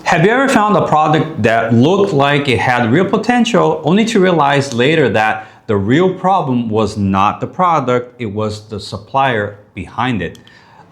Have you ever found a product that looked like it had real potential only to realize later that the real problem was not the product, it was the supplier behind it?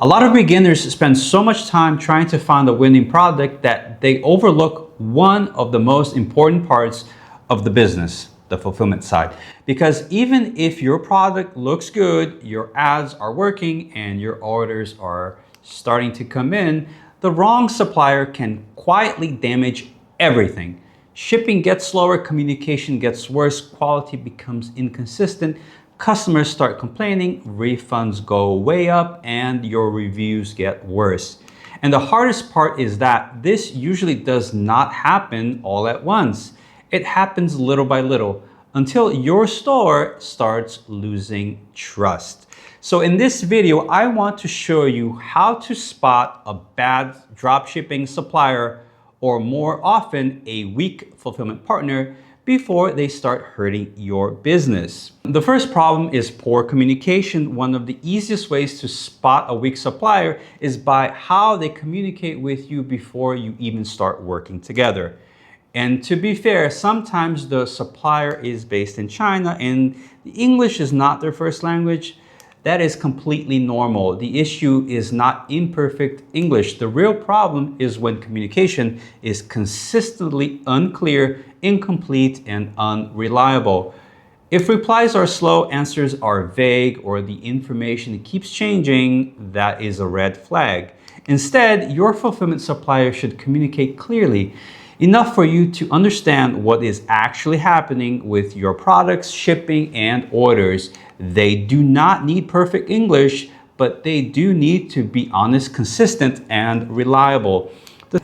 A lot of beginners spend so much time trying to find a winning product that they overlook one of the most important parts of the business, the fulfillment side. Because even if your product looks good, your ads are working, and your orders are starting to come in, the wrong supplier can quietly damage everything. Shipping gets slower, communication gets worse, quality becomes inconsistent, customers start complaining, refunds go way up, and your reviews get worse. And the hardest part is that this usually does not happen all at once. It happens little by little until your store starts losing trust. So in this video, I want to show you how to spot a bad dropshipping supplier, or more often a weak fulfillment partner, before they start hurting your business. The first problem is poor communication. One of the easiest ways to spot a weak supplier is by how they communicate with you before you even start working together. And to be fair, sometimes the supplier is based in China and the English is not their first language. That is completely normal. The issue is not imperfect English. The real problem is when communication is consistently unclear, incomplete, and unreliable. If replies are slow, answers are vague, or the information keeps changing, that is a red flag. Instead, your fulfillment supplier should communicate clearly, enough for you to understand what is actually happening with your products, shipping, and orders. They do not need perfect English, but they do need to be honest, consistent, and reliable.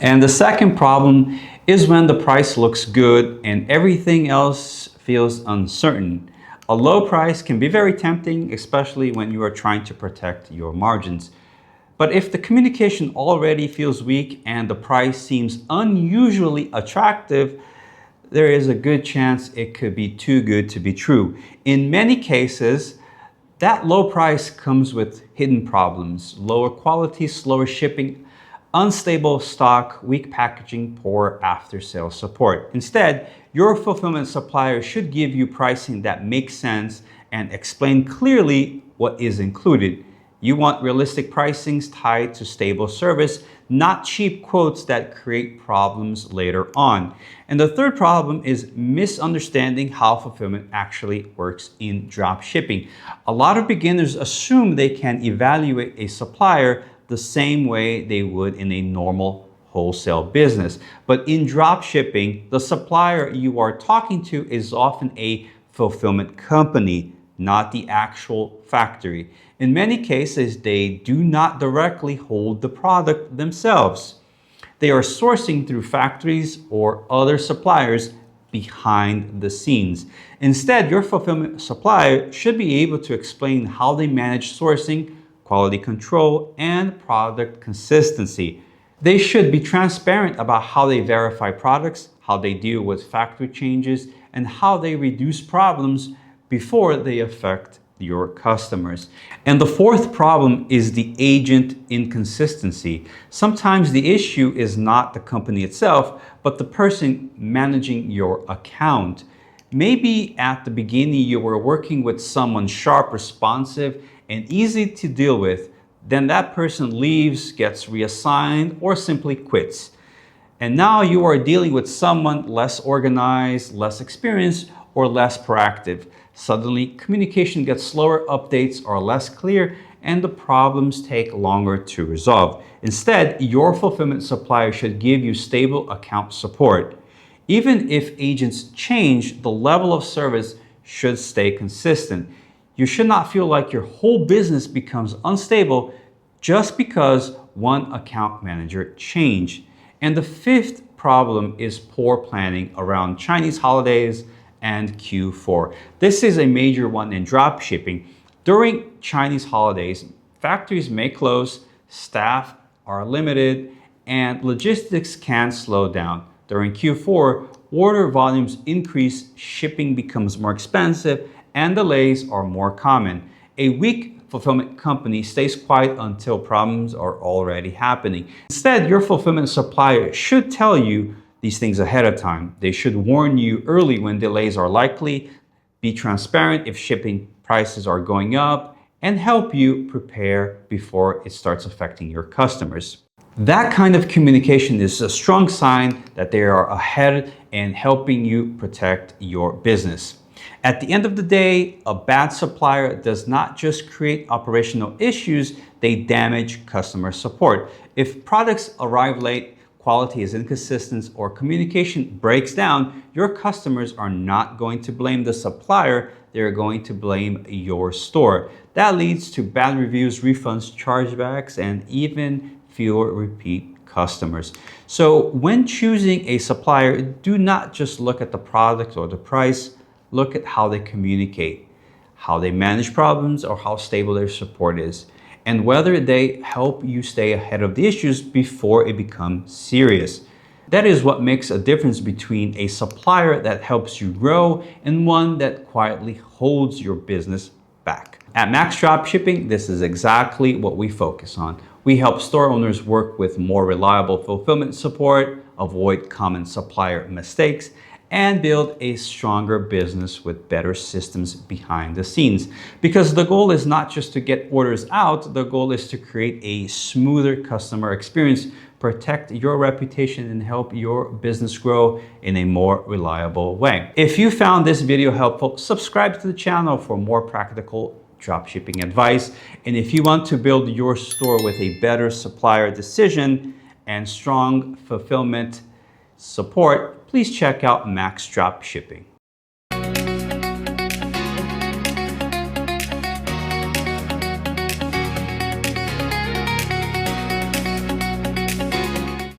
And the second problem is when the price looks good and everything else feels uncertain. A low price can be very tempting, especially when you are trying to protect your margins. But if the communication already feels weak and the price seems unusually attractive, there is a good chance it could be too good to be true. In many cases, that low price comes with hidden problems: lower quality, slower shipping, unstable stock, weak packaging, poor after-sales support. Instead, your fulfillment supplier should give you pricing that makes sense and explain clearly what is included. You want realistic pricings tied to stable service, not cheap quotes that create problems later on. And the third problem is misunderstanding how fulfillment actually works in drop shipping. A lot of beginners assume they can evaluate a supplier the same way they would in a normal wholesale business. But in drop shipping, the supplier you are talking to is often a fulfillment company, not the actual factory. In many cases, they do not directly hold the product themselves. They are sourcing through factories or other suppliers behind the scenes. Instead, your fulfillment supplier should be able to explain how they manage sourcing, quality control, and product consistency. They should be transparent about how they verify products, how they deal with factory changes, and how they reduce problems before they affect your customers. And the fourth problem is the agent inconsistency. Sometimes the issue is not the company itself, but the person managing your account. Maybe at the beginning you were working with someone sharp, responsive, and easy to deal with. Then that person leaves, gets reassigned, or simply quits. And now you are dealing with someone less organized, less experienced, or less proactive. Suddenly, communication gets slower, updates are less clear, and the problems take longer to resolve. Instead, your fulfillment supplier should give you stable account support. Even if agents change, the level of service should stay consistent. You should not feel like your whole business becomes unstable just because one account manager changed. And the fifth problem is poor planning around Chinese holidays and Q4. This is a major one in drop shipping. During Chinese holidays, factories may close, staff are limited, and logistics can slow down. During Q4, order volumes increase, shipping becomes more expensive, and delays are more common. A weak fulfillment company stays quiet until problems are already happening. Instead, your fulfillment supplier should tell you these things ahead of time. They should warn you early when delays are likely, be transparent if shipping prices are going up, and help you prepare before it starts affecting your customers. That kind of communication is a strong sign that they are ahead and helping you protect your business. At the end of the day, a bad supplier does not just create operational issues, they damage customer support. If products arrive late, quality is inconsistent, or communication breaks down, your customers are not going to blame the supplier, they're going to blame your store. That leads to bad reviews, refunds, chargebacks, and even fewer repeat customers. So when choosing a supplier, do not just look at the product or the price, look at how they communicate, how they manage problems, or how stable their support is, and whether they help you stay ahead of the issues before it becomes serious. That is what makes a difference between a supplier that helps you grow and one that quietly holds your business back. At Max Dropshipping, this is exactly what we focus on. We help store owners work with more reliable fulfillment support, avoid common supplier mistakes, and build a stronger business with better systems behind the scenes. Because the goal is not just to get orders out, the goal is to create a smoother customer experience, protect your reputation, and help your business grow in a more reliable way. If you found this video helpful, subscribe to the channel for more practical dropshipping advice. And if you want to build your store with a better supplier decision and strong fulfillment support, please check out Max Dropshipping.